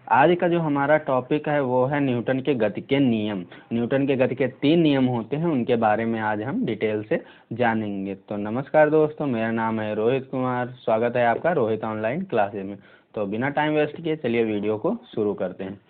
आज का जो हमारा टॉपिक है वो है न्यूटन के गति के नियम। न्यूटन के गति के 3 नियम होते हैं, उनके बारे में आज हम डिटेल से जानेंगे। तो नमस्कार दोस्तों, मेरा नाम है रोहित कुमार। स्वागत है आपका रोहित ऑनलाइन क्लासेस में। तो बिना टाइम वेस्ट किए चलिए वीडियो को शुरू करते हैं।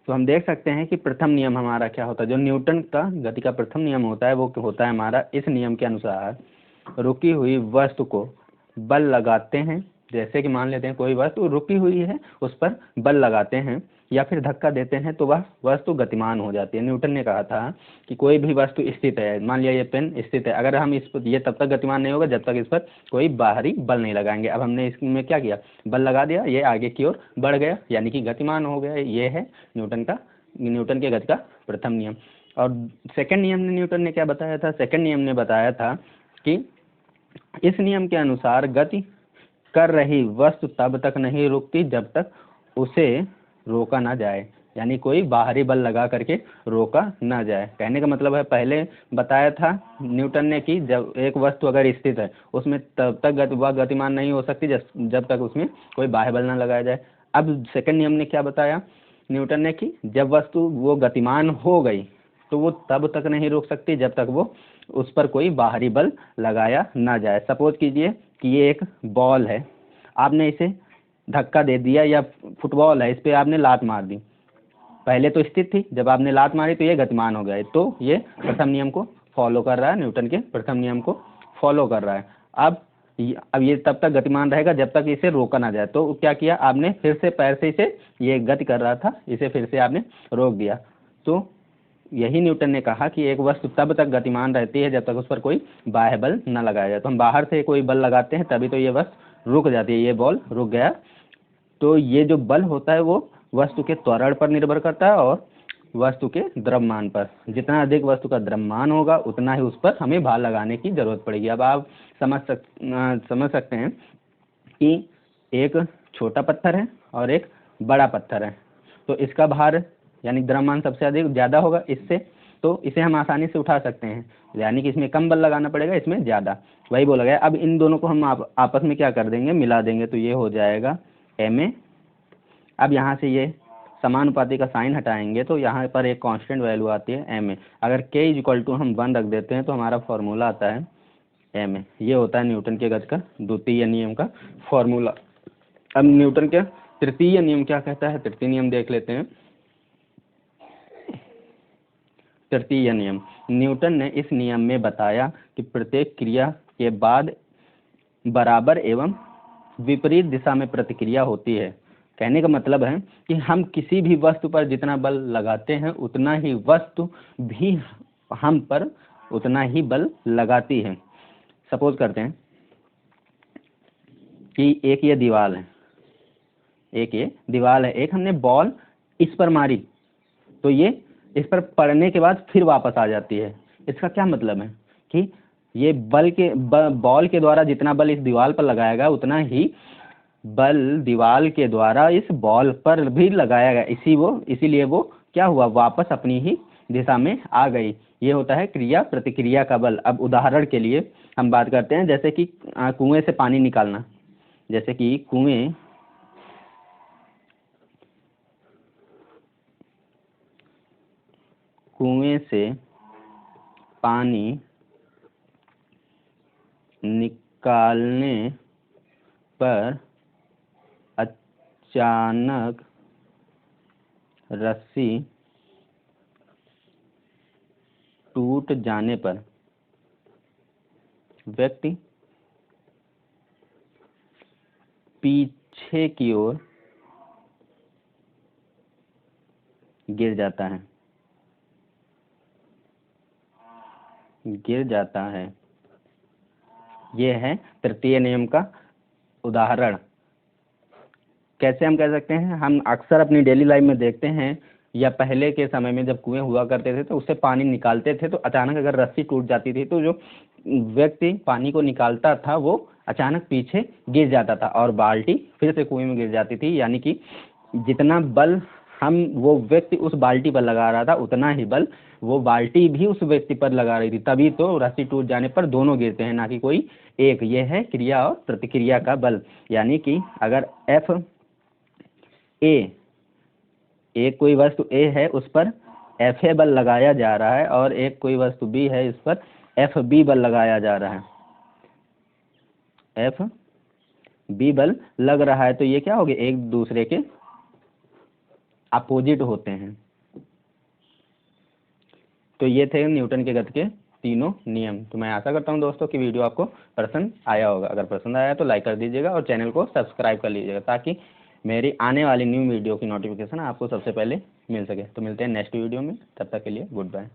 तो हम देख सकते हैं कि प्रथम नियम हमारा क्या होता है। जो न्यूटन का गति का प्रथम नियम होता है वो होता है हमारा इस नियम के अनुसार, रुकी हुई वस्तु को बल लगाते हैं। जैसे कि मान लेते हैं कोई वस्तु रुकी हुई है, उस पर बल लगाते हैं या फिर धक्का देते हैं तो वह वस्तु गतिमान हो जाती है। न्यूटन ने कहा था कि कोई भी वस्तु स्थित है, मान लिया ये पेन स्थित है, अगर हम इस पर, ये तब तक गतिमान नहीं होगा जब तक इस पर कोई बाहरी बल नहीं लगाएंगे। अब हमने इसमें क्या किया, बल लगा दिया, ये आगे की ओर बढ़ गया, यानी कि गतिमान हो गया। ये है न्यूटन के गति का प्रथम नियम। और सेकंड नियम में न्यूटन ने क्या बताया था? सेकंड नियम ने बताया था कि इस नियम के अनुसार गति कर रही वस्तु तब तक नहीं रुकती जब तक उसे रोका ना जाए, यानी कोई बाहरी बल लगा करके रोका ना जाए। कहने का मतलब है, पहले बताया था न्यूटन ने कि जब एक वस्तु अगर स्थित है उसमें तब तक वह गतिमान नहीं हो सकती जब तक उसमें कोई बाह्य बल ना लगाया जाए। अब सेकंड नियम ने क्या बताया न्यूटन ने कि जब वस्तु वो गतिमान हो गई तो वो तब तक नहीं रुक सकती जब तक वो उस पर कोई बाहरी बल लगाया ना जाए। सपोज कीजिए कि ये एक बॉल है, आपने इसे धक्का दे दिया, या फुटबॉल है, इस पर आपने लात मार दी। पहले तो स्थिर थी, जब आपने लात मारी तो ये गतिमान हो गया। तो ये प्रथम नियम को फॉलो कर रहा है, न्यूटन के प्रथम नियम को फॉलो कर रहा है। अब ये तब तक गतिमान रहेगा जब तक इसे रोका ना जाए। तो क्या किया आपने, फिर से पैर से इसे, ये गति कर रहा था, इसे फिर से आपने रोक दिया। तो यही न्यूटन ने कहा कि एक वस्तु तब तक गतिमान रहती है जब तक उस पर कोई बाह्य बल न लगाया जाए। तो हम बाहर से कोई बल लगाते हैं तभी तो ये वस्तु रुक जाती है, ये बॉल रुक गया। तो ये जो बल होता है वो वस्तु के त्वरण पर निर्भर करता है और वस्तु के द्रव्यमान पर। जितना अधिक वस्तु का द्रव्यमान होगा उतना ही उस पर हमें भार लगाने की जरूरत पड़ेगी। अब आप समझ सकते हैं कि एक छोटा पत्थर है और एक बड़ा पत्थर है, तो इसका भार यानी द्रव्यमान सबसे अधिक ज़्यादा होगा इससे, तो इसे हम आसानी से उठा सकते हैं, यानी कि इसमें कम बल लगाना पड़ेगा, इसमें ज़्यादा। वही बोला गया। अब इन दोनों को हम आपस में क्या कर देंगे, मिला देंगे, तो ये हो जाएगा ma। अब यहाँ से ये समानुपाती का साइन हटाएंगे तो यहाँ पर एक कांस्टेंट वैल्यू आती है ma। अगर k = हम 1 रख देते हैं तो हमारा फॉर्मूला आता है ma। ये होता है न्यूटन के गति का द्वितीय नियम का फॉर्मूला। अब न्यूटन के तृतीय नियम क्या कहता है, तृतीय नियम देख लेते हैं। तृतीय नियम, न्यूटन ने इस नियम में बताया कि प्रत्येक क्रिया के बाद बराबर एवं विपरीत दिशा में प्रतिक्रिया होती है। कहने का मतलब है कि हम किसी भी वस्तु पर जितना बल लगाते हैं उतना ही वस्तु भी हम पर उतना ही बल लगाती है। सपोज करते हैं कि एक ये दीवार है, एक हमने बॉल इस पर मारी तो ये इस पर पड़ने के बाद फिर वापस आ जाती है। इसका क्या मतलब है कि ये बॉल के द्वारा जितना बल इस दीवार पर लगाया गया उतना ही बल दीवार के द्वारा इस बॉल पर भी लगाया गया, इसीलिए वो क्या हुआ, वापस अपनी ही दिशा में आ गई। ये होता है क्रिया प्रतिक्रिया का बल। अब उदाहरण के लिए हम बात करते हैं, जैसे कि कुएं से पानी निकालना। जैसे कि कुएं से पानी निकालने पर अचानक रस्सी टूट जाने पर व्यक्ति पीछे की ओर गिर जाता है। यह है तृतीय नियम का उदाहरण। कैसे हम कह सकते हैं, हम अक्सर अपनी डेली लाइफ में देखते हैं, या पहले के समय में जब कुएं हुआ करते थे तो उससे पानी निकालते थे तो अचानक अगर रस्सी टूट जाती थी तो जो व्यक्ति पानी को निकालता था वो अचानक पीछे गिर जाता था और बाल्टी फिर से कुएं में गिर जाती थी। यानी कि जितना बल वो व्यक्ति उस बाल्टी पर लगा रहा था उतना ही बल वो बाल्टी भी उस व्यक्ति पर लगा रही थी, तभी तो रस्सी टूट जाने पर दोनों गिरते हैं, ना कि कोई एक। ये है क्रिया और प्रतिक्रिया का बल। यानी कि अगर एफ ए, एक कोई वस्तु ए है उस पर एफ ए बल लगाया जा रहा है, और एक कोई वस्तु बी है इस पर एफ बी बल लगाया जा रहा है, एफ बी बल लग रहा है, तो ये क्या हो गया, एक दूसरे के अपोजिट होते हैं। तो ये थे न्यूटन के गति के तीनों नियम। तो मैं आशा करता हूँ दोस्तों कि वीडियो आपको पसंद आया होगा। अगर पसंद आया तो लाइक कर दीजिएगा और चैनल को सब्सक्राइब कर लीजिएगा, ताकि मेरी आने वाली न्यू वीडियो की नोटिफिकेशन आपको सबसे पहले मिल सके। तो मिलते हैं नेक्स्ट वीडियो में, तब तक के लिए गुड बाय।